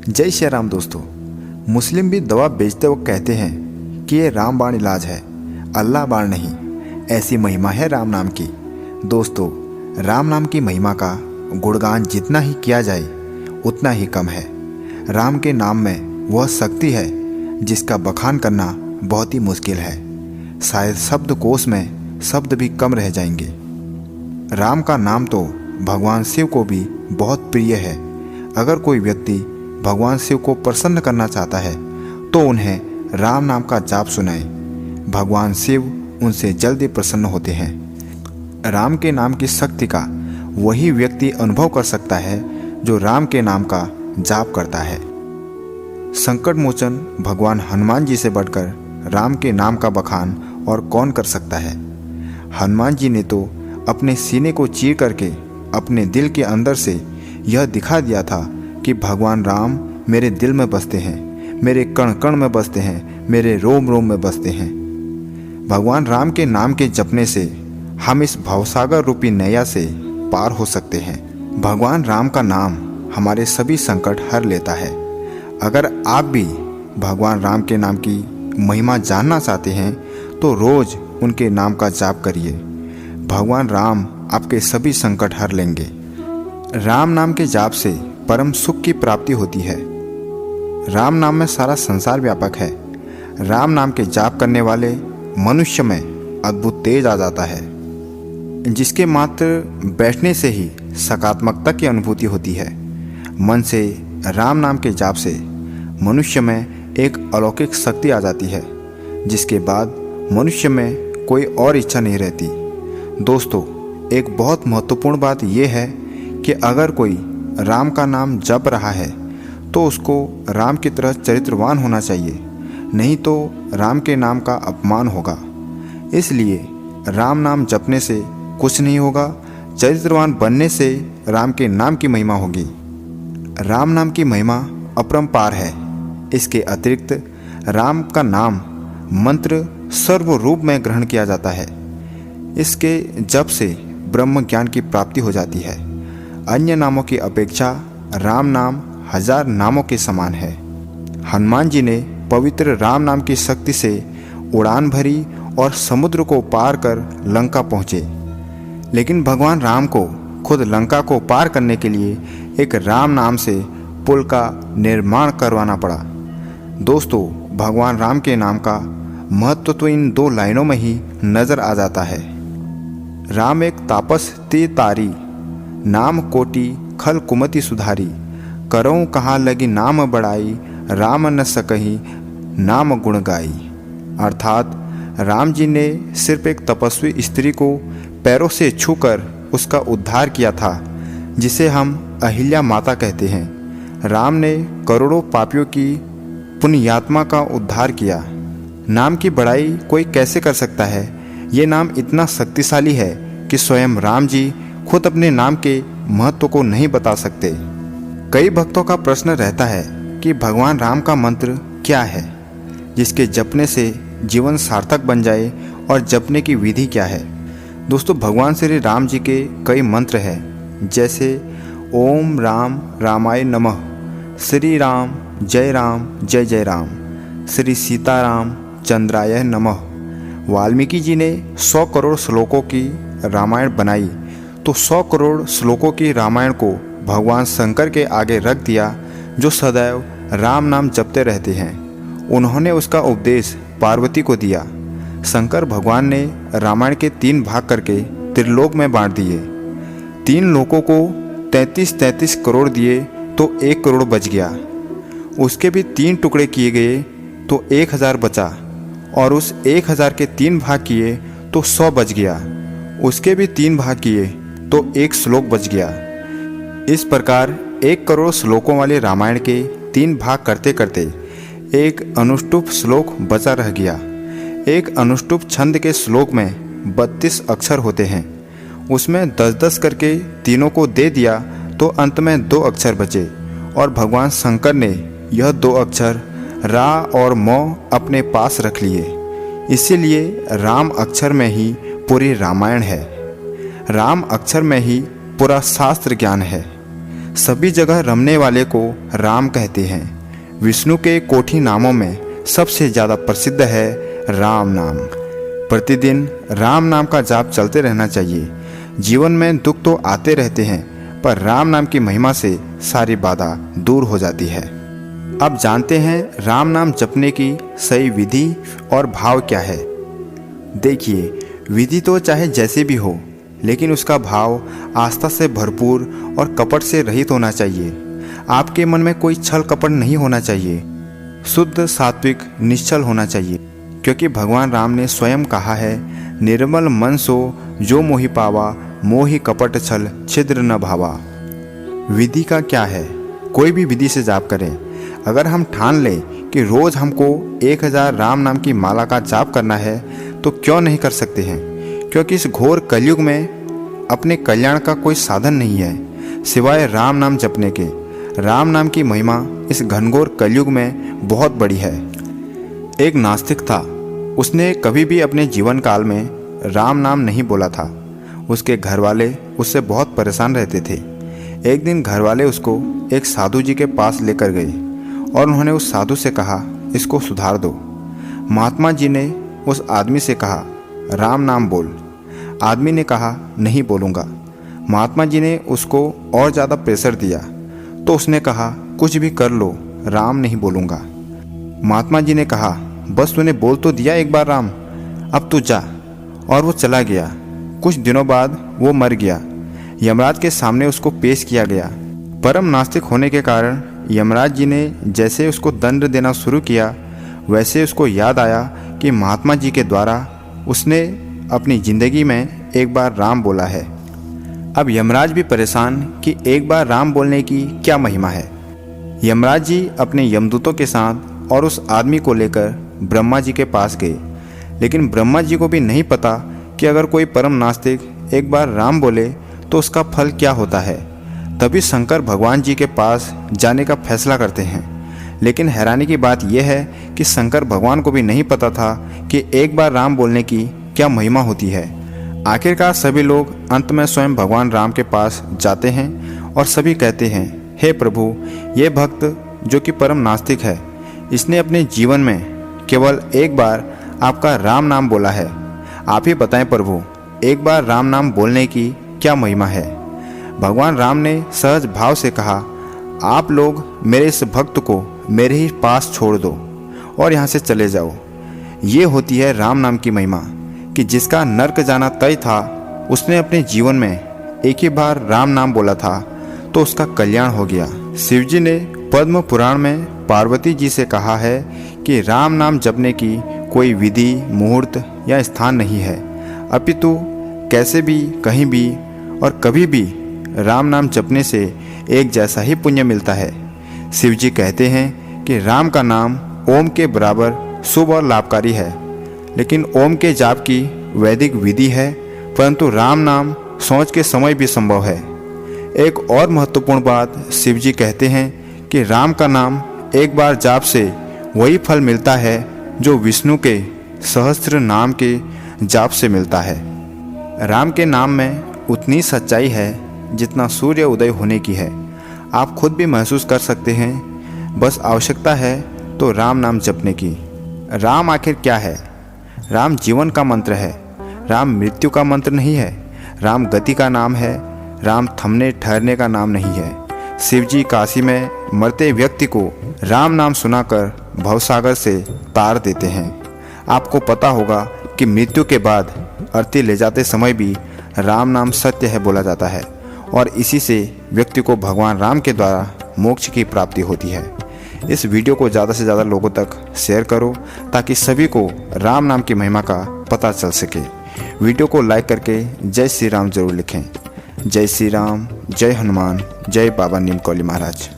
जय श्री राम दोस्तों। मुस्लिम भी दवा बेचते वक्त कहते हैं कि ये राम बाण इलाज है, अल्लाह बाण नहीं। ऐसी महिमा है राम नाम की। दोस्तों, राम नाम की महिमा का गुणगान जितना ही किया जाए उतना ही कम है। राम के नाम में वह शक्ति है जिसका बखान करना बहुत ही मुश्किल है। शायद शब्दकोश में शब्द भी कम रह जाएंगे। राम का नाम तो भगवान शिव को भी बहुत प्रिय है। अगर कोई व्यक्ति भगवान शिव को प्रसन्न करना चाहता है तो उन्हें राम नाम का जाप सुनाए। भगवान शिव उनसे जल्दी प्रसन्न होते हैं। राम के नाम की शक्ति का वही व्यक्ति अनुभव कर सकता है जो राम के नाम का जाप करता है। संकट मोचन भगवान हनुमान जी से बढ़कर राम के नाम का बखान और कौन कर सकता है। हनुमान जी ने तो अपने सीने को चीर करके अपने दिल के अंदर से यह दिखा दिया था कि भगवान राम मेरे दिल में बसते हैं, मेरे कण कण में बसते हैं, मेरे रोम रोम में बसते हैं। भगवान राम के नाम के जपने से हम इस भवसागर रूपी नैया से पार हो सकते हैं। भगवान राम का नाम हमारे सभी संकट हर लेता है। अगर आप भी भगवान राम के नाम की महिमा जानना चाहते हैं तो रोज उनके नाम का जाप करिए। भगवान राम आपके सभी संकट हर लेंगे। राम नाम के जाप से परम सुख की प्राप्ति होती है। राम नाम में सारा संसार व्यापक है। राम नाम के जाप करने वाले मनुष्य में अद्भुत तेज आ जाता है, जिसके मात्र बैठने से ही सकारात्मकता की अनुभूति होती है। मन से राम नाम के जाप से मनुष्य में एक अलौकिक शक्ति आ जाती है, जिसके बाद मनुष्य में कोई और इच्छा नहीं रहती। दोस्तों, एक बहुत महत्वपूर्ण बात यह है कि अगर कोई राम का नाम जप रहा है तो उसको राम की तरह चरित्रवान होना चाहिए, नहीं तो राम के नाम का अपमान होगा। इसलिए राम नाम जपने से कुछ नहीं होगा, चरित्रवान बनने से राम के नाम की महिमा होगी। राम नाम की महिमा अपरंपार है। इसके अतिरिक्त राम का नाम मंत्र सर्व रूप में ग्रहण किया जाता है। इसके जप से ब्रह्म ज्ञान की प्राप्ति हो जाती है। अन्य नामों की अपेक्षा राम नाम हजार नामों के समान है। हनुमान जी ने पवित्र राम नाम की शक्ति से उड़ान भरी और समुद्र को पार कर लंका पहुँचे। लेकिन भगवान राम को खुद लंका को पार करने के लिए एक राम नाम से पुल का निर्माण करवाना पड़ा। दोस्तों, भगवान राम के नाम का महत्व तो इन दो लाइनों में ही नजर आ जाता है। राम एक तापस ते तारी, नाम कोटि खल कुमति सुधारी। करऊँ कहाँ लगी नाम बड़ाई, राम न सकही नाम गुण गाई। अर्थात राम जी ने सिर्फ एक तपस्वी स्त्री को पैरों से छूकर उसका उद्धार किया था, जिसे हम अहिल्या माता कहते हैं। राम ने करोड़ों पापियों की पुण्यात्मा का उद्धार किया। नाम की बड़ाई कोई कैसे कर सकता है। ये नाम इतना शक्तिशाली है कि स्वयं राम जी खुद अपने नाम के महत्व को नहीं बता सकते। कई भक्तों का प्रश्न रहता है कि भगवान राम का मंत्र क्या है जिसके जपने से जीवन सार्थक बन जाए, और जपने की विधि क्या है। दोस्तों, भगवान श्री राम जी के कई मंत्र हैं, जैसे ओम राम रामाय नमः, श्री राम जय जय राम, श्री सीताराम चंद्राय नमः। वाल्मीकि जी ने 100 करोड़ श्लोकों की रामायण बनाई तो 100 करोड़ श्लोकों की रामायण को भगवान शंकर के आगे रख दिया, जो सदैव राम नाम जपते रहते हैं। उन्होंने उसका उपदेश पार्वती को दिया। शंकर भगवान ने रामायण के 3 भाग करके त्रिलोक में बांट दिए। 3 लोकों को 33 करोड़ दिए तो 1 करोड़ बच गया। उसके भी 3 टुकड़े किए गए तो 1000 बचा, और उस 1000 के 3 भाग किए तो 100 बच गया। उसके भी 3 भाग किए तो 1 श्लोक बच गया। इस प्रकार 1 करोड़ श्लोकों वाले रामायण के 3 भाग करते करते एक अनुष्टुप श्लोक बचा रह गया। एक अनुष्टुप छंद के श्लोक में 32 अक्षर होते हैं। उसमें 10-10 करके तीनों को दे दिया तो अंत में 2 अक्षर बचे, और भगवान शंकर ने यह 2 अक्षर रा और मौ अपने पास रख लिए। इसीलिए राम अक्षर में ही पूरी रामायण है। राम अक्षर में ही पूरा शास्त्र ज्ञान है। सभी जगह रमने वाले को राम कहते हैं। विष्णु के कोटि नामों में सबसे ज़्यादा प्रसिद्ध है राम नाम। प्रतिदिन राम नाम का जाप चलते रहना चाहिए। जीवन में दुख तो आते रहते हैं, पर राम नाम की महिमा से सारी बाधा दूर हो जाती है। अब जानते हैं राम नाम जपने की सही विधि और भाव क्या है। देखिए, विधि तो चाहे जैसे भी हो, लेकिन उसका भाव आस्था से भरपूर और कपट से रहित होना चाहिए। आपके मन में कोई छल कपट नहीं होना चाहिए। शुद्ध सात्विक निश्चल होना चाहिए, क्योंकि भगवान राम ने स्वयं कहा है, निर्मल मन सो जो मोहि पावा, मोहि कपट छल छिद्र न भावा। विधि का क्या है? कोई भी विधि से जाप करें। अगर हम ठान लें कि रोज हमको 1000 राम नाम की माला का जाप करना है, तो क्यों नहीं कर सकते हैं? क्योंकि इस घोर कलयुग में अपने कल्याण का कोई साधन नहीं है सिवाय राम नाम जपने के। राम नाम की महिमा इस घनघोर कलयुग में बहुत बड़ी है। एक नास्तिक था, उसने कभी भी अपने जीवन काल में राम नाम नहीं बोला था। उसके घर वाले उससे बहुत परेशान रहते थे। एक दिन घर वाले उसको एक साधु जी के पास लेकर गए और उन्होंने उस साधु से कहा, इसको सुधार दो। महात्मा जी ने उस आदमी से कहा, राम नाम बोल। आदमी ने कहा, नहीं बोलूँगा। महात्मा जी ने उसको और ज़्यादा प्रेशर दिया, तो उसने कहा, कुछ भी कर लो, राम नहीं बोलूँगा। महात्मा जी ने कहा, बस तूने बोल तो दिया एक बार राम, अब तू जा। और वो चला गया। कुछ दिनों बाद वो मर गया। यमराज के सामने उसको पेश किया गया। परम नास्तिक होने के कारण यमराज जी ने जैसे उसको दंड देना शुरू किया, वैसे उसको याद आया कि महात्मा जी के द्वारा उसने अपनी ज़िंदगी में एक बार राम बोला है। अब यमराज भी परेशान कि एक बार राम बोलने की क्या महिमा है। यमराज जी अपने यमदूतों के साथ और उस आदमी को लेकर ब्रह्मा जी के पास गए, लेकिन ब्रह्मा जी को भी नहीं पता कि अगर कोई परम नास्तिक एक बार राम बोले तो उसका फल क्या होता है। तभी शंकर भगवान जी के पास जाने का फैसला करते हैं। लेकिन हैरानी की बात यह है कि शंकर भगवान को भी नहीं पता था कि एक बार राम बोलने की क्या महिमा होती है। आखिरकार सभी लोग अंत में स्वयं भगवान राम के पास जाते हैं और सभी कहते हैं, हे प्रभु, ये भक्त जो कि परम नास्तिक है, इसने अपने जीवन में केवल एक बार आपका राम नाम बोला है। आप ही बताएं प्रभु, एक बार राम नाम बोलने की क्या महिमा है। भगवान राम ने सहज भाव से कहा, आप लोग मेरे इस भक्त को मेरे ही पास छोड़ दो और यहाँ से चले जाओ। ये होती है राम नाम की महिमा कि जिसका नर्क जाना तय था, उसने अपने जीवन में एक ही बार राम नाम बोला था तो उसका कल्याण हो गया। शिवजी ने पद्म पुराण में पार्वती जी से कहा है कि राम नाम जपने की कोई विधि, मुहूर्त या स्थान नहीं है, अपितु कैसे भी, कहीं भी और कभी भी राम नाम जपने से एक जैसा ही पुण्य मिलता है। शिवजी कहते हैं कि राम का नाम ओम के बराबर शुभ और लाभकारी है, लेकिन ओम के जाप की वैदिक विधि है, परंतु राम नाम सोच के समय भी संभव है। एक और महत्वपूर्ण बात शिवजी कहते हैं कि राम का नाम एक बार जाप से वही फल मिलता है जो विष्णु के सहस्त्र नाम के जाप से मिलता है। राम के नाम में उतनी सच्चाई है जितना सूर्य उदय होने की है। आप खुद भी महसूस कर सकते हैं। बस आवश्यकता है तो राम नाम जपने की। राम आखिर क्या है? राम जीवन का मंत्र है। राम मृत्यु का मंत्र नहीं है। राम गति का नाम है। राम थमने ठहरने का नाम नहीं है। शिवजी काशी में मरते व्यक्ति को राम नाम सुनाकर भवसागर से तार देते हैं। आपको पता होगा कि मृत्यु के बाद अर्थी ले जाते समय भी राम नाम सत्य है बोला जाता है, और इसी से व्यक्ति को भगवान राम के द्वारा मोक्ष की प्राप्ति होती है। इस वीडियो को ज़्यादा से ज़्यादा लोगों तक शेयर करो ताकि सभी को राम नाम की महिमा का पता चल सके। वीडियो को लाइक करके जय श्री राम जरूर लिखें। जय श्री राम, जय हनुमान, जय बाबा नीम कौली महाराज।